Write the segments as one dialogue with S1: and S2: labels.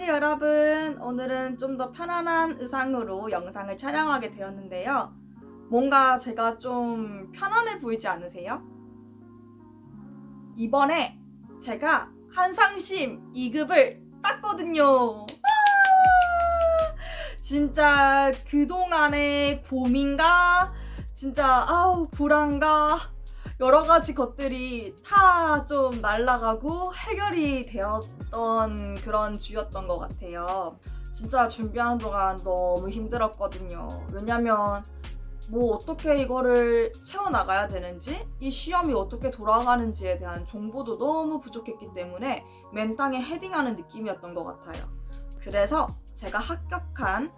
S1: 안녕하세요 여러분. 오늘은 좀 더 편안한 의상으로 영상을 촬영하게 되었는데요. 뭔가 제가 좀 편안해 보이지 않으세요? 이번에 제가 한상심 2급을 땄거든요. 진짜 그동안의 고민과 진짜 불안과 여러 가지 것들이 다 좀 날아가고 해결이 되었던 그런 주였던 것 같아요. 진짜 준비하는 동안 너무 힘들었거든요. 왜냐면 뭐 어떻게 이거를 채워나가야 되는지, 이 시험이 어떻게 돌아가는지에 대한 정보도 너무 부족했기 때문에 맨땅에 헤딩하는 느낌이었던 것 같아요. 그래서 제가 합격한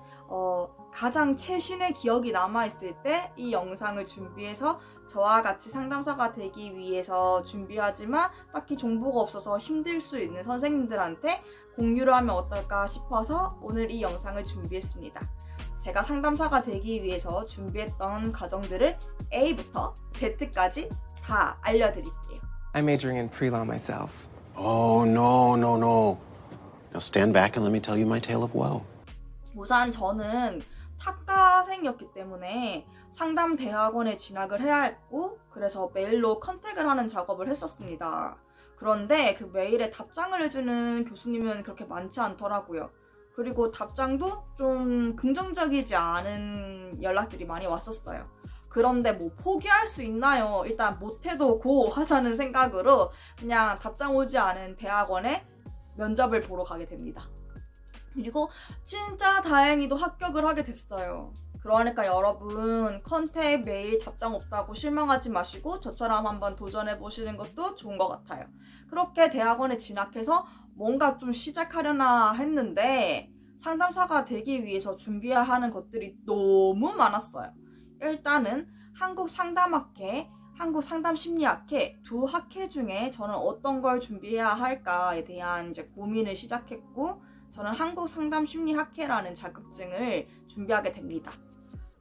S1: 가장 최신의 기억이 남아있을 때 이 영상을 준비해서 저와 같이 상담사가 되기 위해서 준비하지만 딱히 정보가 없어서 힘들 수 있는 선생님들한테 공유를 하면 어떨까 싶어서 오늘 이 영상을 준비했습니다. 제가 상담사가 되기 위해서 준비했던 과정들을 A부터 Z까지 다 알려드릴게요.
S2: I'm majoring in pre-law myself.
S3: Oh, no. Now stand back and let me tell you my tale of woe.
S1: 우선 저는 탁과생이었기 때문에 상담대학원에 진학을 해야 했고, 그래서 메일로 컨택을 하는 작업을 했었습니다. 그런데 그 메일에 답장을 해주는 교수님은 그렇게 많지 않더라고요. 그리고 답장도 좀 긍정적이지 않은 연락들이 많이 왔었어요. 그런데 뭐 포기할 수 있나요? 일단 못해도 고 하자는 생각으로 그냥 답장 오지 않은 대학원에 면접을 보러 가게 됩니다. 그리고 진짜 다행히도 합격을 하게 됐어요. 그러니까 여러분 컨택 메일 답장 없다고 실망하지 마시고 저처럼 한번 도전해보시는 것도 좋은 것 같아요. 그렇게 대학원에 진학해서 뭔가 좀 시작하려나 했는데 상담사가 되기 위해서 준비해야 하는 것들이 너무 많았어요. 일단은 한국상담학회, 한국상담심리학회 두 학회 중에 저는 어떤 걸 준비해야 할까에 대한 이제 고민을 시작했고, 저는 한국상담심리학회라는 자격증을 준비하게 됩니다.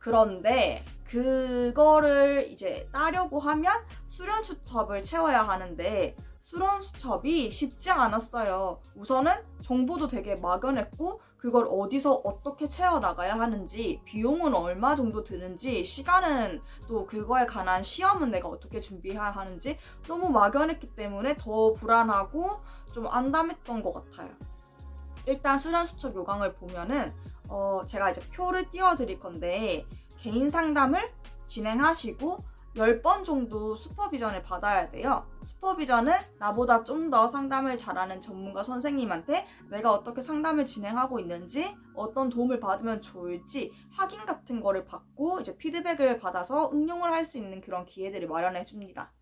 S1: 그런데 그거를 이제 따려고 하면 수련수첩을 채워야 하는데 수련수첩이 쉽지 않았어요. 우선은 정보도 되게 막연했고, 그걸 어디서 어떻게 채워나가야 하는지, 비용은 얼마 정도 드는지, 시간은 또 그거에 관한 시험은 내가 어떻게 준비해야 하는지 너무 막연했기 때문에 더 불안하고 좀 안담했던 것 같아요. 일단 수련수첩 요강을 보면은 제가 이제 표를 띄워드릴 건데, 개인 상담을 진행하시고 10번 정도 슈퍼비전을 받아야 돼요. 슈퍼비전은 나보다 좀 더 상담을 잘하는 전문가 선생님한테 내가 어떻게 상담을 진행하고 있는지, 어떤 도움을 받으면 좋을지 확인 같은 거를 받고 이제 피드백을 받아서 응용을 할 수 있는 그런 기회들을 마련해 줍니다.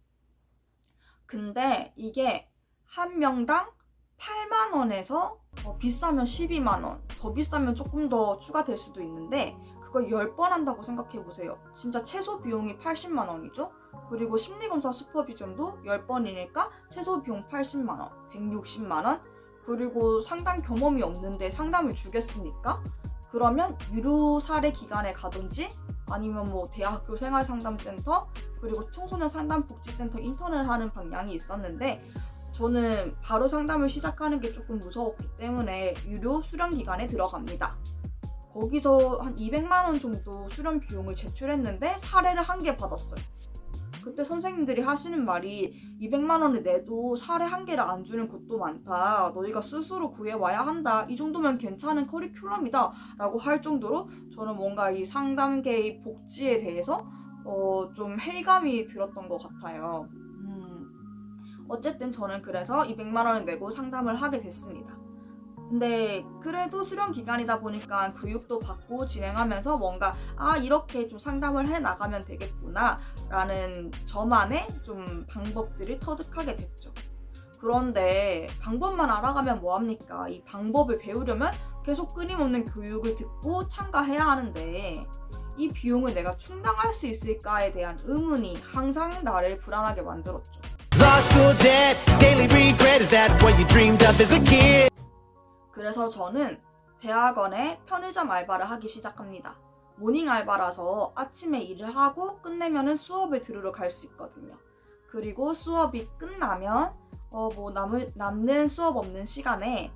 S1: 근데 이게 한 명당 8만 원에서 비싸면 12만 원, 더 비싸면 조금 더 추가될 수도 있는데 그걸 10번 한다고 생각해보세요. 진짜 최소 비용이 80만 원이죠? 그리고 심리검사 슈퍼비전도 10번이니까 최소 비용 80만 원, 160만 원? 그리고 상담 경험이 없는데 상담을 주겠습니까? 그러면 유료 사례 기관에 가든지 아니면 뭐 대학교 생활상담센터, 그리고 청소년 상담복지센터 인턴을 하는 방향이 있었는데 저는 바로 상담을 시작하는 게 조금 무서웠기 때문에 유료 수련기관에 들어갑니다. 거기서 한 200만 원 정도 수련 비용을 제출했는데 사례를 1개 받았어요. 그때 선생님들이 하시는 말이 200만 원을 내도 사례 1개를 안 주는 곳도 많다. 너희가 스스로 구해와야 한다. 이 정도면 괜찮은 커리큘럼이다. 라고 할 정도로 저는 뭔가 이 상담계의 복지에 대해서 좀 회의감이 들었던 것 같아요. 어쨌든 저는 그래서 200만 원을 내고 상담을 하게 됐습니다. 근데 그래도 수련 기간이다 보니까 교육도 받고 진행하면서 뭔가 이렇게 좀 상담을 해 나가면 되겠구나 라는 저만의 좀 방법들을 터득하게 됐죠. 그런데 방법만 알아가면 뭐합니까? 이 방법을 배우려면 계속 끊임없는 교육을 듣고 참가해야 하는데 이 비용을 내가 충당할 수 있을까에 대한 의문이 항상 나를 불안하게 만들었죠. 그래서 저는 대학원에 편의점 알바를 하기 시작합니다. 모닝 알바라서 아침에 일을 하고 끝내면은 수업을 들으러 갈 수 있거든요. 그리고 수업이 끝나면 남는 수업 없는 시간에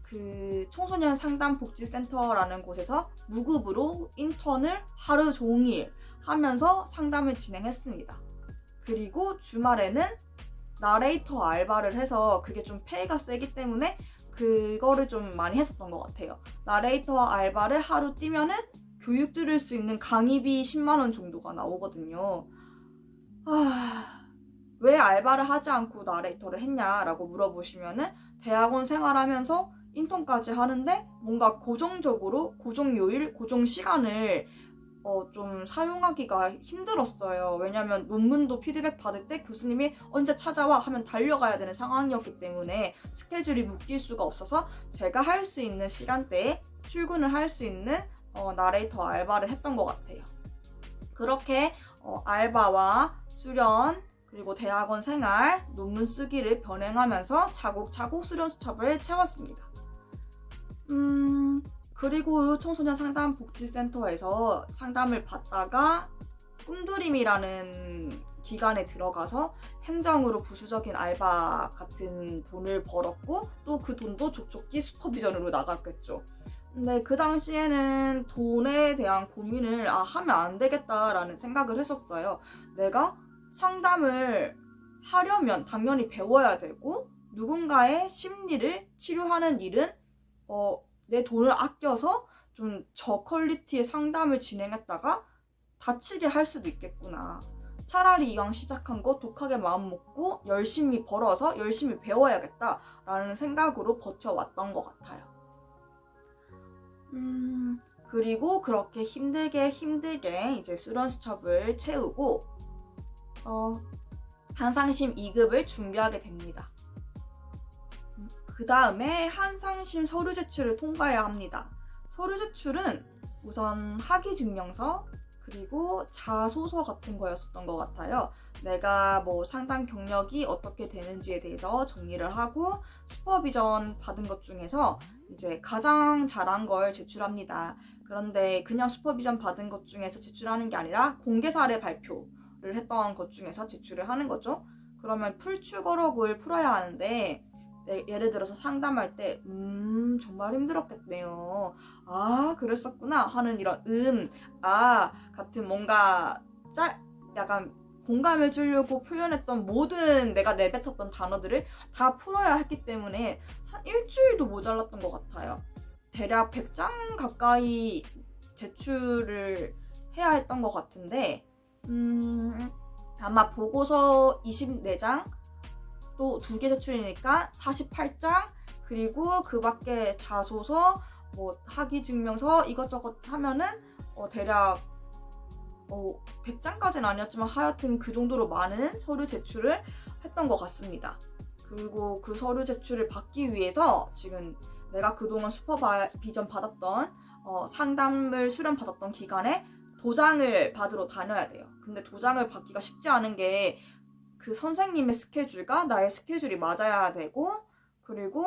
S1: 그 청소년 상담 복지센터라는 곳에서 무급으로 인턴을 하루 종일 하면서 상담을 진행했습니다. 그리고 주말에는 나레이터 알바를 해서 그게 좀 페이가 세기 때문에 그거를 좀 많이 했었던 것 같아요. 나레이터 알바를 하루 뛰면은 교육 들을 수 있는 강의비 10만 원 정도가 나오거든요. 왜 알바를 하지 않고 나레이터를 했냐라고 물어보시면은 대학원 생활하면서 인턴까지 하는데 뭔가 고정적으로 고정 요일, 고정 시간을 좀 사용하기가 힘들었어요. 왜냐면 논문도 피드백 받을 때 교수님이 언제 찾아와 하면 달려가야 되는 상황이었기 때문에 스케줄이 묶일 수가 없어서 제가 할 수 있는 시간대에 출근을 할 수 있는 나레이터 알바를 했던 것 같아요. 그렇게 알바와 수련 그리고 대학원 생활, 논문 쓰기를 병행하면서 차곡차곡 수련 수첩을 채웠습니다. 그리고 청소년 상담 복지센터에서 상담을 받다가 꿈드림이라는 기관에 들어가서 행정으로 부수적인 알바 같은 돈을 벌었고 또 그 돈도 족족히 슈퍼비전으로 나갔겠죠. 근데 그 당시에는 돈에 대한 고민을 하면 안 되겠다라는 생각을 했었어요. 내가 상담을 하려면 당연히 배워야 되고 누군가의 심리를 치료하는 일은 내 돈을 아껴서 좀 저퀄리티의 상담을 진행했다가 다치게 할 수도 있겠구나. 차라리 이왕 시작한 거 독하게 마음먹고 열심히 벌어서 열심히 배워야겠다라는 생각으로 버텨왔던 것 같아요. 그리고 그렇게 힘들게 이제 수련 수첩을 채우고 한상심 2급을 준비하게 됩니다. 그 다음에 한상심 서류 제출을 통과해야 합니다. 서류 제출은 우선 학위증명서 그리고 자소서 같은 거였었던 것 같아요. 내가 뭐 상담 경력이 어떻게 되는지에 대해서 정리를 하고 슈퍼비전 받은 것 중에서 이제 가장 잘한 걸 제출합니다. 그런데 그냥 슈퍼비전 받은 것 중에서 제출하는 게 아니라 공개 사례 발표를 했던 것 중에서 제출을 하는 거죠. 그러면 풀출거록을 풀어야 하는데 예를 들어서 상담할 때 정말 힘들었겠네요. 그랬었구나 하는 이런 같은 뭔가 약간 공감해 주려고 표현했던 모든 내가 내뱉었던 단어들을 다 풀어야 했기 때문에 한 일주일도 모자랐던 것 같아요. 대략 100장 가까이 제출을 해야 했던 것 같은데 아마 보고서 24장 또 2개 제출이니까 48장 그리고 그 밖에 자소서 뭐 학위증명서 이것저것 하면은 대략 100장까지는 아니었지만 하여튼 그 정도로 많은 서류 제출을 했던 것 같습니다. 그리고 그 서류 제출을 받기 위해서 지금 내가 그동안 슈퍼비전 받았던 상담을 수련 받았던 기간에 도장을 받으러 다녀야 돼요. 근데 도장을 받기가 쉽지 않은 게 그 선생님의 스케줄과 나의 스케줄이 맞아야 되고 그리고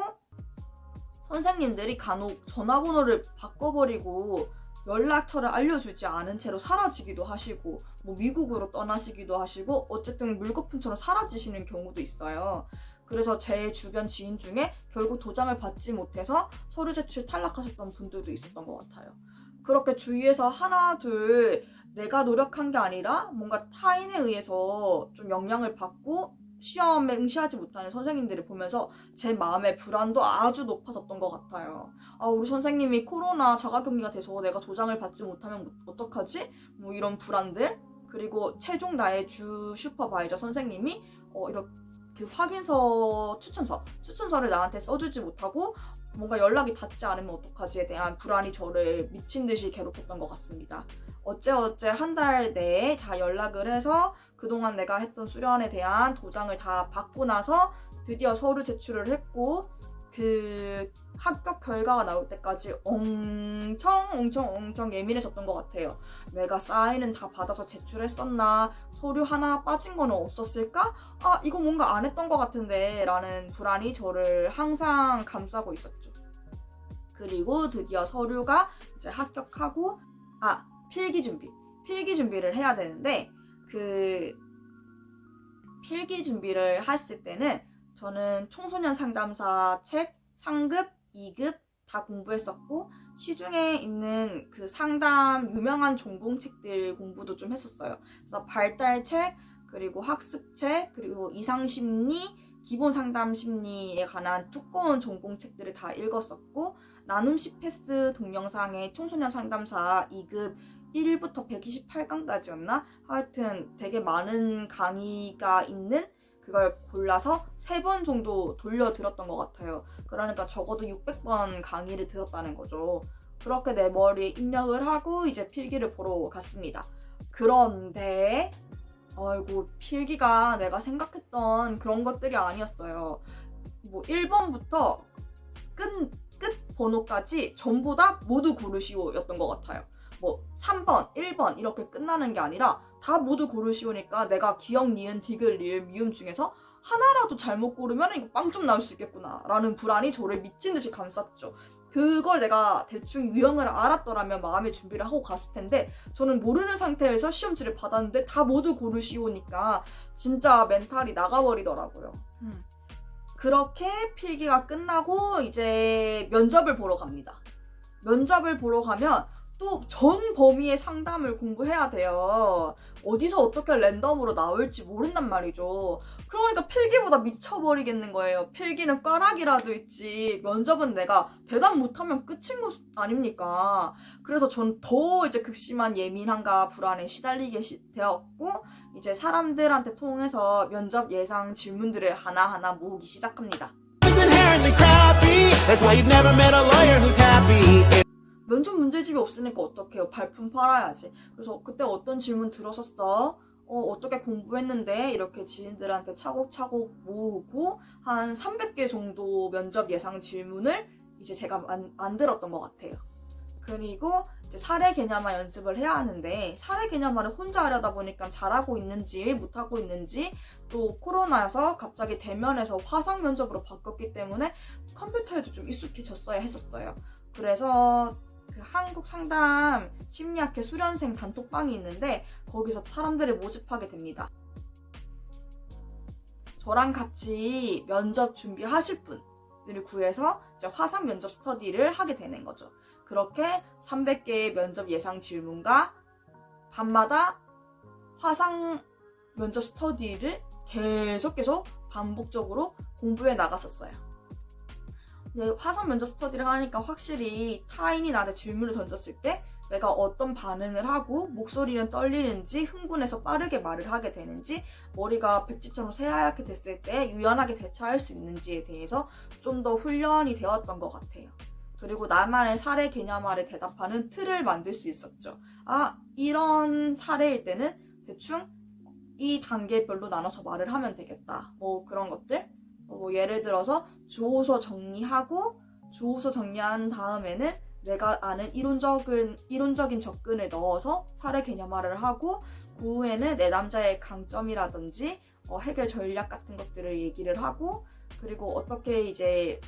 S1: 선생님들이 간혹 전화번호를 바꿔버리고 연락처를 알려주지 않은 채로 사라지기도 하시고 뭐 미국으로 떠나시기도 하시고 어쨌든 물거품처럼 사라지시는 경우도 있어요. 그래서 제 주변 지인 중에 결국 도장을 받지 못해서 서류 제출 탈락하셨던 분들도 있었던 것 같아요. 그렇게 주위에서 하나 둘 내가 노력한 게 아니라 뭔가 타인에 의해서 좀 영향을 받고 시험에 응시하지 못하는 선생님들을 보면서 제 마음의 불안도 아주 높아졌던 것 같아요. 우리 선생님이 코로나 자가격리가 돼서 내가 도장을 받지 못하면 어떡하지? 뭐 이런 불안들. 그리고 최종 나의 주 슈퍼바이저 선생님이 이렇게 확인서 추천서를 나한테 써주지 못하고 뭔가 연락이 닿지 않으면 어떡하지에 대한 불안이 저를 미친 듯이 괴롭혔던 것 같습니다. 어째 한 달 내에 다 연락을 해서 그동안 내가 했던 수련에 대한 도장을 다 받고 나서 드디어 서류 제출을 했고 그 합격 결과가 나올 때까지 엄청 예민해졌던 것 같아요. 내가 사인은 다 받아서 제출했었나? 서류 하나 빠진 거는 없었을까? 이거 뭔가 안 했던 것 같은데 라는 불안이 저를 항상 감싸고 있었죠. 그리고 드디어 서류가 이제 합격하고 필기 준비를 해야 되는데 그 필기 준비를 했을 때는 저는 청소년 상담사 책 상급 2급 다 공부했었고 시중에 있는 그 상담 유명한 전공책들 공부도 좀 했었어요. 그래서 발달책, 그리고 학습책, 그리고 이상심리, 기본 상담 심리에 관한 두꺼운 전공책들을 다 읽었었고 나눔 CPS 동영상의 청소년 상담사 2급 1부터 128강까지였나? 하여튼 되게 많은 강의가 있는 그걸 골라서 3번 정도 돌려 들었던 것 같아요. 그러니까 적어도 600번 강의를 들었다는 거죠. 그렇게 내 머리에 입력을 하고 이제 필기를 보러 갔습니다. 그런데 아이고 필기가 내가 생각했던 그런 것들이 아니었어요. 뭐 1번부터 끝 번호까지 전부 다 모두 고르시오였던 것 같아요. 뭐 3번, 1번 이렇게 끝나는 게 아니라 다 모두 고르시오니까 내가 기역, 니은, 디귿, 리을, 미음 중에서 하나라도 잘못 고르면 이거 빵 좀 나올 수 있겠구나 라는 불안이 저를 미친 듯이 감쌌죠. 그걸 내가 대충 유형을 알았더라면 마음의 준비를 하고 갔을 텐데 저는 모르는 상태에서 시험지를 받았는데 다 모두 고르시오니까 진짜 멘탈이 나가버리더라고요. 그렇게 필기가 끝나고 이제 면접을 보러 갑니다. 면접을 보러 가면 또 전 범위의 상담을 공부해야 돼요. 어디서 어떻게 랜덤으로 나올지 모른단 말이죠. 그러니까 필기보다 미쳐버리겠는 거예요. 필기는 꽈락이라도 있지 면접은 내가 대답 못하면 끝인 거 아닙니까? 그래서 전 더 이제 극심한 예민함과 불안에 시달리게 되었고 이제 사람들한테 통해서 면접 예상 질문들을 하나하나 모으기 시작합니다.
S4: Inherently crappy. That's why you've never met a lawyer who's happy.
S1: 면접 문제집이 없으니까 어떡해요. 발품 팔아야지. 그래서 그때 어떤 질문 들었었어? 어떻게 공부했는데? 이렇게 지인들한테 차곡차곡 모으고 한 300개 정도 면접 예상 질문을 이제 제가 만들었던 것 같아요. 그리고 이제 사례 개념화 연습을 해야 하는데 사례 개념화를 혼자 하려다 보니까 잘하고 있는지 못하고 있는지 또 코로나여서 갑자기 대면에서 화상 면접으로 바뀌었기 때문에 컴퓨터에도 좀 익숙해졌어야 했었어요. 그래서 그 한국 상담 심리학회 수련생 단톡방이 있는데 거기서 사람들을 모집하게 됩니다. 저랑 같이 면접 준비하실 분을 구해서 이제 화상 면접 스터디를 하게 되는 거죠. 그렇게 300개의 면접 예상 질문과 밤마다 화상 면접 스터디를 계속 반복적으로 공부해 나갔었어요. 근데 화상 면접 스터디를 하니까 확실히 타인이 나한테 질문을 던졌을 때 내가 어떤 반응을 하고 목소리는 떨리는지 흥분해서 빠르게 말을 하게 되는지 머리가 백지처럼 새하얗게 됐을 때 유연하게 대처할 수 있는지에 대해서 좀 더 훈련이 되었던 것 같아요. 그리고 나만의 사례 개념화를 대답하는 틀을 만들 수 있었죠. 아, 이런 사례일 때는 대충 이 단계별로 나눠서 말을 하면 되겠다. 뭐 그런 것들. 뭐 예를 들어서 주어서 정리하고 주어서 정리한 다음에는 내가 아는 이론적인 접근을 넣어서 사례 개념화를 하고 그 후에는 내 남자의 강점이라든지 해결 전략 같은 것들을 얘기를 하고 그리고 어떻게 이제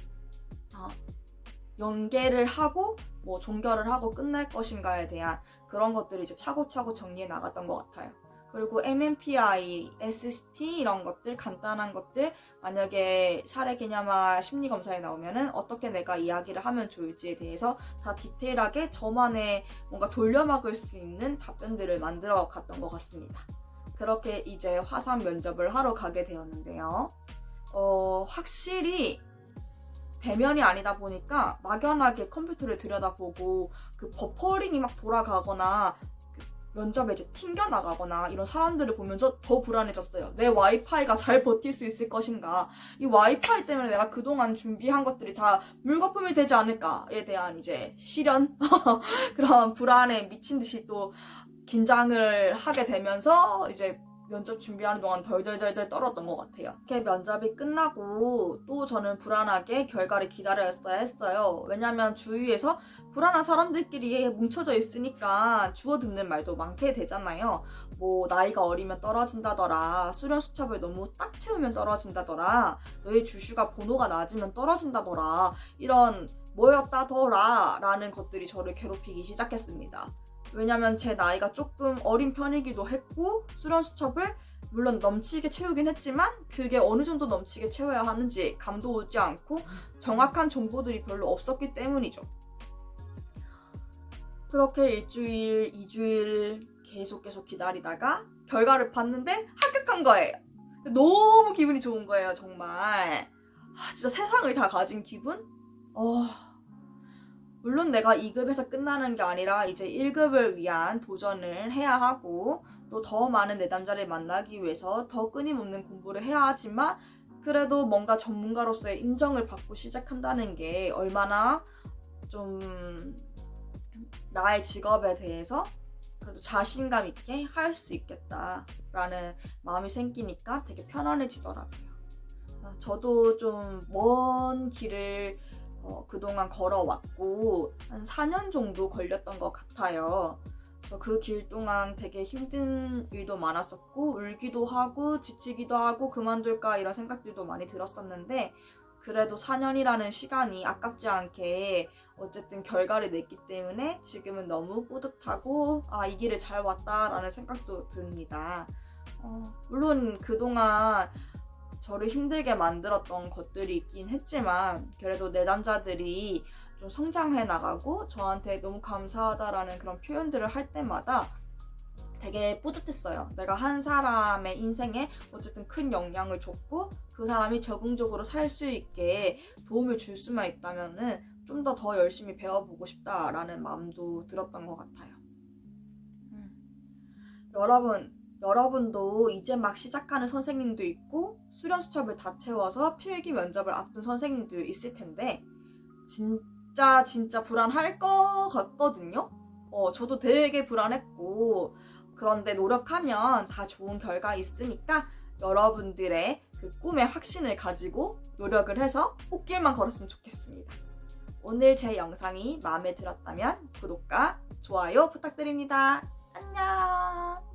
S1: 연계를 하고 뭐 종결을 하고 끝날 것인가에 대한 그런 것들을 이제 차곡차곡 정리해 나갔던 것 같아요. 그리고 MMPI, SST 이런 것들 간단한 것들 만약에 사례 개념화 심리 검사에 나오면은 어떻게 내가 이야기를 하면 좋을지에 대해서 다 디테일하게 저만의 뭔가 돌려막을 수 있는 답변들을 만들어 갔던 것 같습니다. 그렇게 이제 화상 면접을 하러 가게 되었는데요. 확실히 대면이 아니다 보니까 막연하게 컴퓨터를 들여다보고 그 버퍼링이 막 돌아가거나 면접에 이제 튕겨나가거나 이런 사람들을 보면서 더 불안해졌어요. 내 와이파이가 잘 버틸 수 있을 것인가. 이 와이파이 때문에 내가 그동안 준비한 것들이 다 물거품이 되지 않을까에 대한 이제 시련? 그런 불안에 미친 듯이 또 긴장을 하게 되면서 이제 면접 준비하는 동안 덜덜덜 떨었던 것 같아요. 이렇게 면접이 끝나고 또 저는 불안하게 결과를 기다렸어야 했어요. 왜냐면 주위에서 불안한 사람들끼리 뭉쳐져 있으니까 주워 듣는 말도 많게 되잖아요. 뭐 나이가 어리면 떨어진다더라, 수련 수첩을 너무 딱 채우면 떨어진다더라, 너의 주슈가 번호가 낮으면 떨어진다더라, 이런 뭐였다더라 라는 것들이 저를 괴롭히기 시작했습니다. 왜냐면 제 나이가 조금 어린 편이기도 했고 수련 수첩을 물론 넘치게 채우긴 했지만 그게 어느 정도 넘치게 채워야 하는지 감도 오지 않고 정확한 정보들이 별로 없었기 때문이죠. 그렇게 1주일, 2주일 계속 기다리다가 결과를 봤는데 합격한 거예요. 너무 기분이 좋은 거예요, 정말. 진짜 세상을 다 가진 기분? 물론 내가 2급에서 끝나는 게 아니라 이제 1급을 위한 도전을 해야 하고 또 더 많은 내담자를 만나기 위해서 더 끊임없는 공부를 해야 하지만 그래도 뭔가 전문가로서의 인정을 받고 시작한다는 게 얼마나 좀 나의 직업에 대해서 그래도 자신감 있게 할 수 있겠다라는 마음이 생기니까 되게 편안해지더라고요. 저도 좀 먼 길을 그동안 걸어왔고 한 4년 정도 걸렸던 것 같아요. 그 길 동안 되게 힘든 일도 많았었고 울기도 하고 지치기도 하고 그만둘까 이런 생각들도 많이 들었었는데 그래도 4년이라는 시간이 아깝지 않게 어쨌든 결과를 냈기 때문에 지금은 너무 뿌듯하고 이 길을 잘 왔다라는 생각도 듭니다. 물론 그동안 저를 힘들게 만들었던 것들이 있긴 했지만 그래도 내담자들이 좀 성장해 나가고 저한테 너무 감사하다라는 그런 표현들을 할 때마다 되게 뿌듯했어요. 내가 한 사람의 인생에 어쨌든 큰 영향을 줬고 그 사람이 적응적으로 살 수 있게 도움을 줄 수만 있다면은 좀 더 열심히 배워보고 싶다라는 마음도 들었던 것 같아요. 여러분도 이제 막 시작하는 선생님도 있고 수련 수첩을 다 채워서 필기 면접을 앞둔 선생님도 있을 텐데 진짜 불안할 것 같거든요. 저도 되게 불안했고 그런데 노력하면 다 좋은 결과 있으니까 여러분들의 그 꿈의 확신을 가지고 노력을 해서 꽃길만 걸었으면 좋겠습니다. 오늘 제 영상이 마음에 들었다면 구독과 좋아요 부탁드립니다. 안녕.